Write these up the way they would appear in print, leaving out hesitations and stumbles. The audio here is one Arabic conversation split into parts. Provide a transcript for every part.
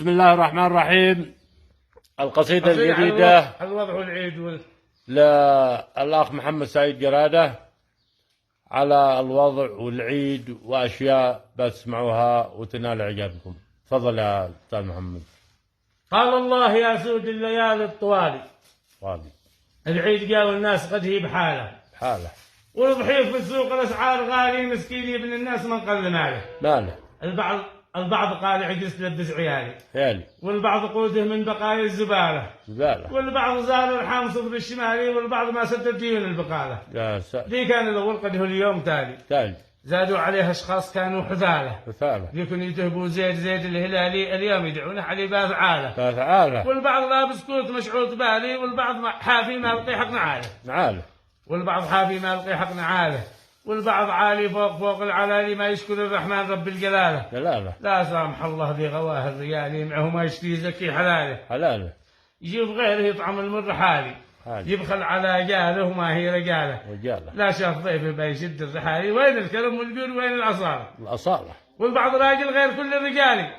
بسم الله الرحمن الرحيم. القصيدة الجديدة الوضع والعيد للأخ محمد سعيد قرادة على الوضع والعيد وأشياء بتسمعوها وتنال إعجابكم. تفضل يا أستاذ محمد. قال الله يا سود الليالي الطوالي والي العيد قالوا الناس قد هي بحاله والضحيف في السوق الأسعار غالي مسكين يا ابن الناس من قل ماله. البعض قال عجزت لبس عيالي والبعض قوته من بقايا الزبالة والبعض زال الحام صدر الشمالي والبعض ما سدد ديون البقالة. دي كان الأول قد هو اليوم تالي زادوا عليها أشخاص كانوا حثالة يكون يتهبوا زيد الهلالي اليوم يدعونه علي باث عالة والبعض لابس كوت مشعوط بالي والبعض حافي ما لقي حق نعاله والبعض حافي ما لقي حق نعاله والبعض عالي فوق العلالي ما يشكر الرحمن رب الجلالة. لا سامح الله ذي غواه الريالي معه ما يشتري زكي حلاله يجيب غيره يطعم المر حالي يبخل على جاله وما هي رجاله. لا شاف ضيفه بيشد الرحالي. وين الكرم والجود وين الأصالة والبعض راجل غير كل الرجالي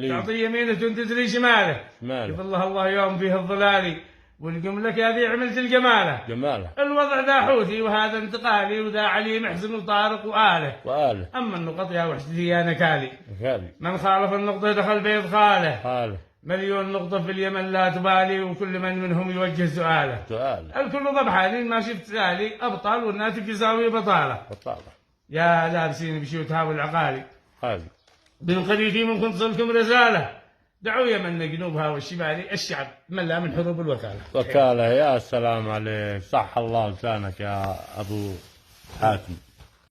تعطي يمينه وتدري شماله يظلها الله يوم فيه الظلالي والقم لك يا ذي عملت الجماله. الوضع ذا حوثي وهذا انتقالي وذا علي محسن وطارق وآله. أما النقط يا وحدتي يا نكالي من خالف النقطة دخل بيض خاله مليون نقطة في اليمن لا تبالي وكل من منهم يوجه سؤاله. الكل ضبحانين ما شفت سالي أبطال والناتج يساوي بطالة. يا لابسين بشيوتها والعقالي بالخليفي من كنت صلكم رسالة دعوا يمن جنوبها والشمالي الشعب ملا من حروب الوكالة. يا سلام عليك، صح الله لسانك يا أبو حاتم.